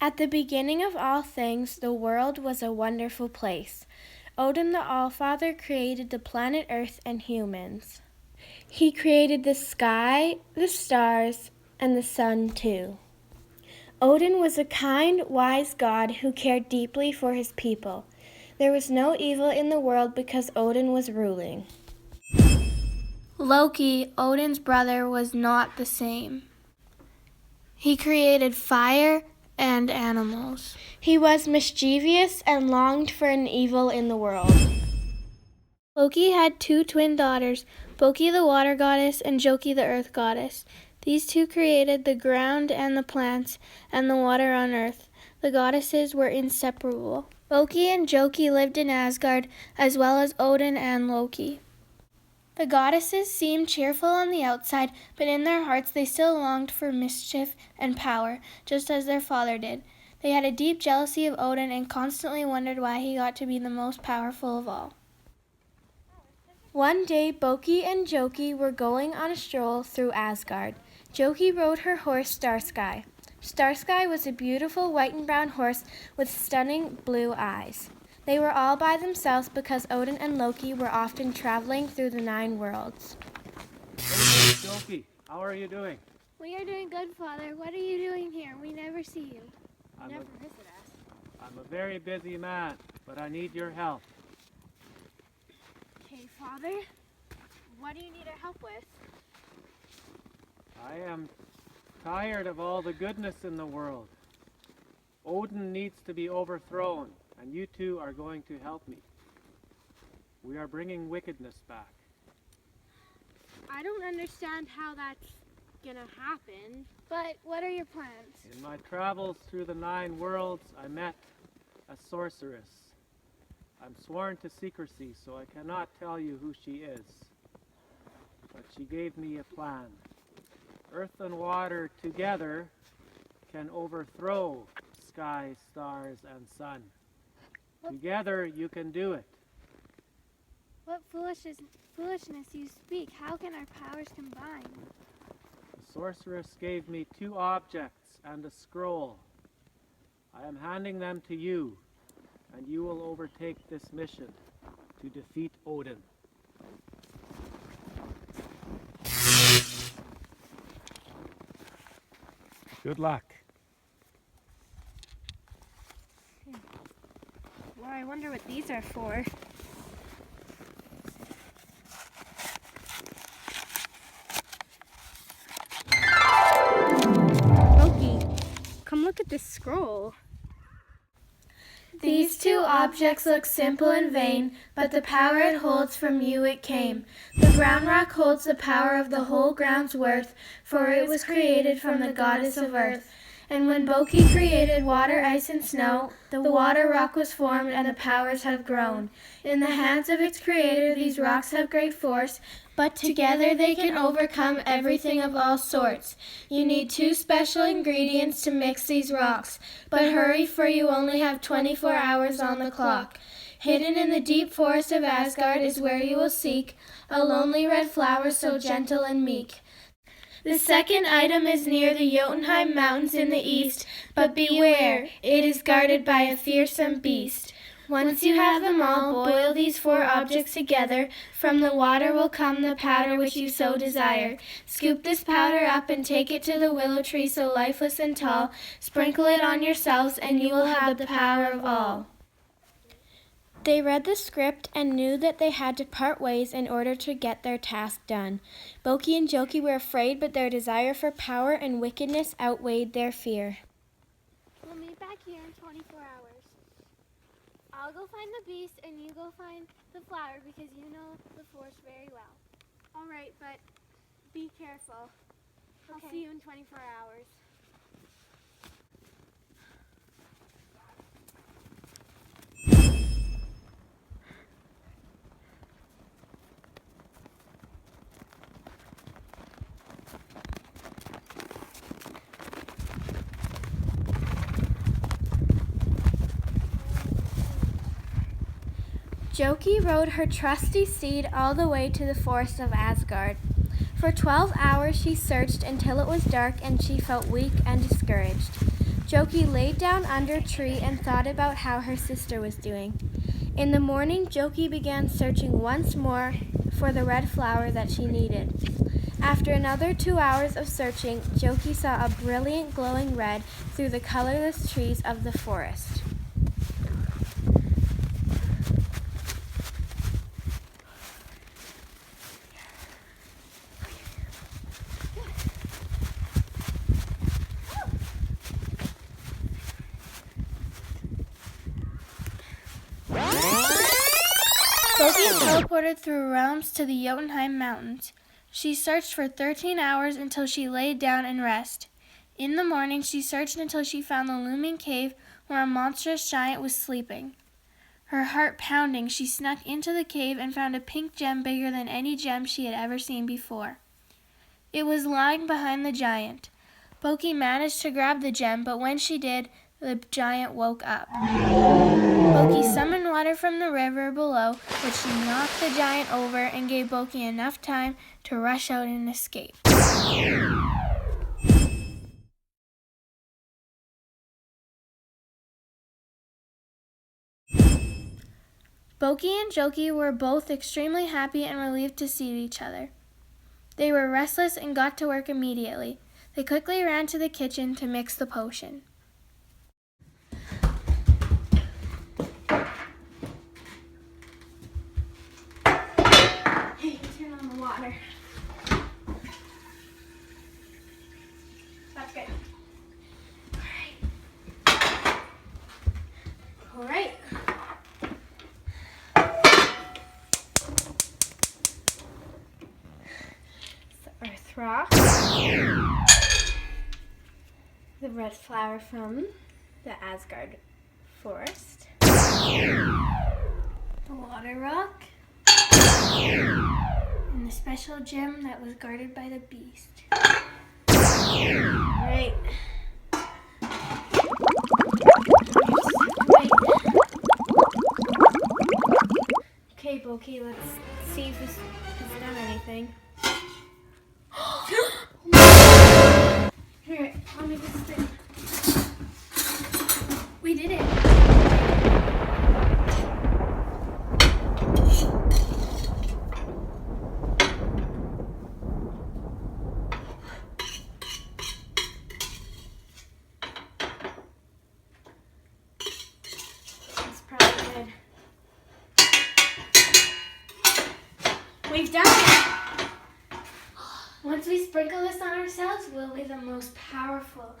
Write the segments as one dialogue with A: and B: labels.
A: At the beginning of all things, the world was a wonderful place. Odin the Allfather created the planet Earth and humans. He created the sky, the stars, and the sun too. Odin was a kind, wise god who cared deeply for his people. There was no evil in the world because Odin was ruling. Loki, Odin's brother, was not the same. He created fire and animals. He was mischievous and longed for an evil in the world. Loki had two twin daughters, Boki the water goddess and Joki the earth goddess. These two created the ground and the plants and the water on earth. The goddesses were inseparable. Boki and Joki lived in Asgard, as well as Odin and Loki. The goddesses seemed cheerful on the outside, but in their hearts they still longed for mischief and power, just as their father did. They had a deep jealousy of Odin and constantly wondered why he got to be the most powerful of all. One day, Boki and Joki were going on a stroll through Asgard. Joki rode her horse Starsky. Starsky was a beautiful white and brown horse with stunning blue eyes. They were all by themselves because Odin and Loki were often traveling through the 9 worlds.
B: Hey, Loki, how are you doing?
A: We are doing good, Father. What are you doing here? We never see you.
B: Never visit us. I'm a very busy man, but I need your help.
A: Okay, Father. What do you need our help with?
B: I am tired of all the goodness in the world. Odin needs to be overthrown, and you two are going to help me. We are bringing wickedness back.
A: I don't understand how that's gonna happen, but what are your plans?
B: In my travels through the 9 worlds, I met a sorceress. I'm sworn to secrecy, so I cannot tell you who she is. But she gave me a plan. Earth and water together can overthrow sky, stars, and sun. Together you can do it.
A: What foolishness you speak. How can our powers combine?
B: The sorceress gave me 2 objects and a scroll. I am handing them to you, and you will overtake this mission to defeat Odin. Good luck.
A: Well, I wonder what these are for. Loki, come look at this scroll. These 2 objects look simple and vain, but the power it holds from you it came. The brown rock holds the power of the whole ground's worth, for it was created from the goddess of earth. And when Boki created water, ice, and snow, the water rock was formed and the powers have grown. In the hands of its creator, these rocks have great force, but together they can overcome everything of all sorts. You need 2 special ingredients to mix these rocks, but hurry, for you only have 24 hours on the clock. Hidden in the deep forest of Asgard is where you will seek a lonely red flower so gentle and meek. The second item is near the Jotunheim Mountains in the east, but beware, it is guarded by a fearsome beast. Once you have them all, boil these 4 objects together. From the water will come the powder which you so desire. Scoop this powder up and take it to the willow tree so lifeless and tall. Sprinkle it on yourselves and you will have the power of all. They read the script and knew that they had to part ways in order to get their task done. Boki and Joki were afraid, but their desire for power and wickedness outweighed their fear. We'll meet back here in 24 hours. I'll go find the beast and you go find the flower because you know the forest very well. All right, but be careful. Okay. I'll see you in 24 hours. Joki rode her trusty steed all the way to the forest of Asgard. For 12 hours she searched until it was dark and she felt weak and discouraged. Joki laid down under a tree and thought about how her sister was doing. In the morning, Joki began searching once more for the red flower that she needed. After another 2 hours of searching, Joki saw a brilliant glowing red through the colorless trees of the forest. Loki teleported through realms to the Jotunheim Mountains. She searched for 13 hours until she laid down and rest. In the morning, she searched until she found the looming cave where a monstrous giant was sleeping. Her heart pounding, she snuck into the cave and found a pink gem bigger than any gem she had ever seen before. It was lying behind the giant. Loki managed to grab the gem, but when she did, the giant woke up. Loki summoned water from the river below, which knocked the giant over and gave Loki enough time to rush out and escape. Loki and Joki were both extremely happy and relieved to see each other. They were restless and got to work immediately. They quickly ran to the kitchen to mix the potion. Hey, turn on the water. That's good. All right. The earth rock. The red flower from the Asgard forest. The water rock. And the special gem that was guarded by the beast. Right. Okay, Loki, let's see if this has done anything. Here, I'll make this thing. We did it. That's probably good. We've done it! Once we sprinkle this on ourselves, we'll be the most powerful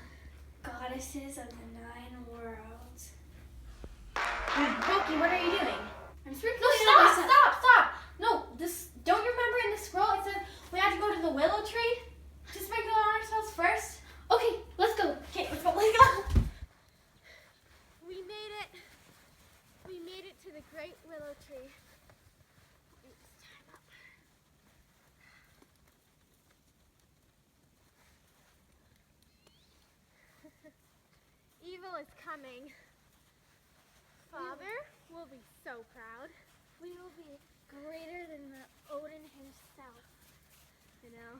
A: goddesses of the 9 worlds. Loki, what are you doing? I'm sprinkling it on myself. Stop! No, don't you remember in the scroll it said we had to go to the willow tree to sprinkle it on ourselves first? Okay, let's go. Okay, let's go.
C: We made it. We made it to the great willow tree. It's time up. Evil is coming. Father will be so proud. We will be greater than the Odin himself. You know?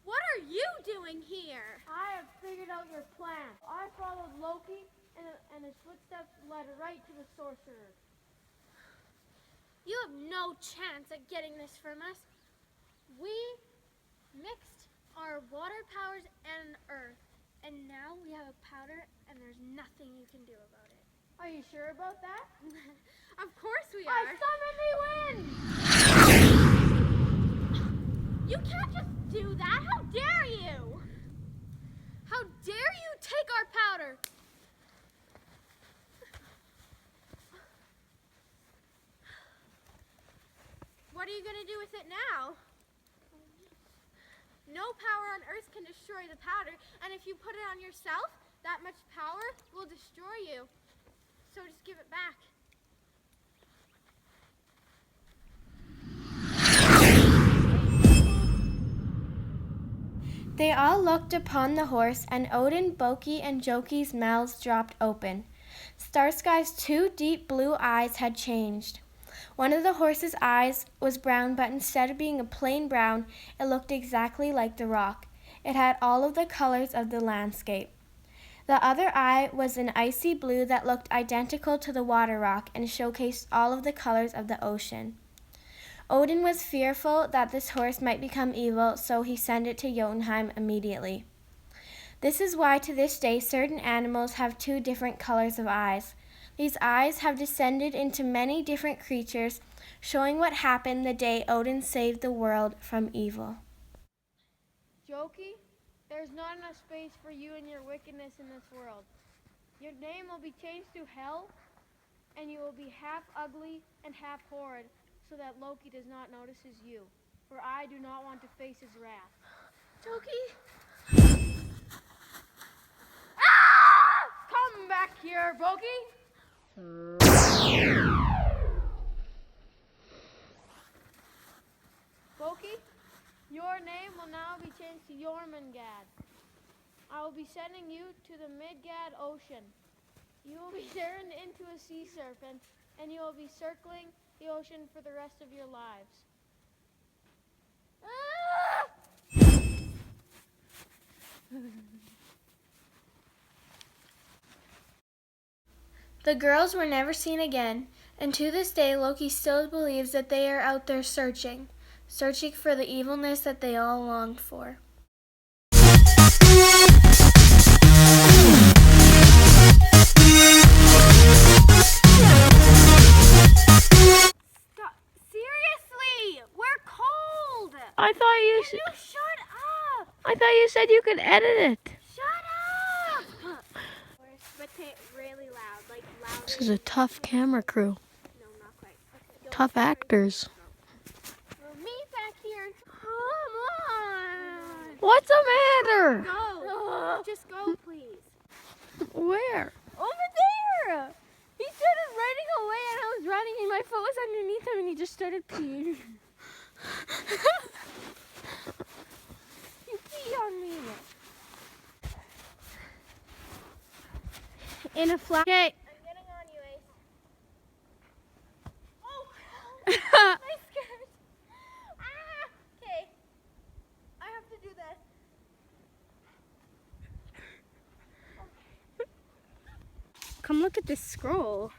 C: What are you doing here?
D: I have figured out your plan. I followed Loki, and his footsteps led right to the sorcerer.
C: You have no chance at getting this from us. We mixed our water powers and earth, and now we have a powder, and there's nothing you can do about it.
D: Are you sure about that?
C: Of course we
D: I
C: are.
D: summon the wind!
C: You can't just do that. How dare you? How dare you take our powder? What are you going to do with it now? No power on Earth can destroy the powder, and if you put it on yourself, that much power will destroy you. So just give it back.
A: They all looked upon the horse, and Odin, Loki, and Joki's mouths dropped open. Starsky's 2 deep blue eyes had changed. One of the horse's eyes was brown, but instead of being a plain brown, it looked exactly like the rock. It had all of the colors of the landscape. The other eye was an icy blue that looked identical to the water rock and showcased all of the colors of the ocean. Odin was fearful that this horse might become evil, so he sent it to Jotunheim immediately. This is why to this day certain animals have two different colors of eyes. These eyes have descended into many different creatures, showing what happened the day Odin saved the world from evil.
D: Joki, there's not enough space for you and your wickedness in this world. Your name will be changed to Hell, and you will be half ugly and half horrid, so that Loki does not notice you. For I do not want to face his wrath.
C: Loki?
D: Come back here, Boki! Boki, your name will now be changed to Jormungand. I will be sending you to the Midgard Ocean. You will be turned into a sea serpent, and you will be circling the ocean for the rest of your lives.
A: The girls were never seen again, and to this day Loki still believes that they are out there searching for the evilness that they all longed for.
C: Stop. Seriously! We're cold!
E: I thought you
C: Can you shut up?
E: I thought you said you could edit it.
C: Shut up! But really loud, like louder.
E: This is a tough camera crew.
C: No, not quite. Okay,
E: Tough actors.
C: Me back here. Come on!
E: What's the matter?
C: Go! Just go, please.
E: Where?
C: Over there! He started running away and I was running and my foot was underneath him and he just started peeing. You pee on me. In a flash. Okay. I'm getting on you, Ace. Oh! My skirt! Ah! Okay. I have to do this.
A: Come look at this scroll.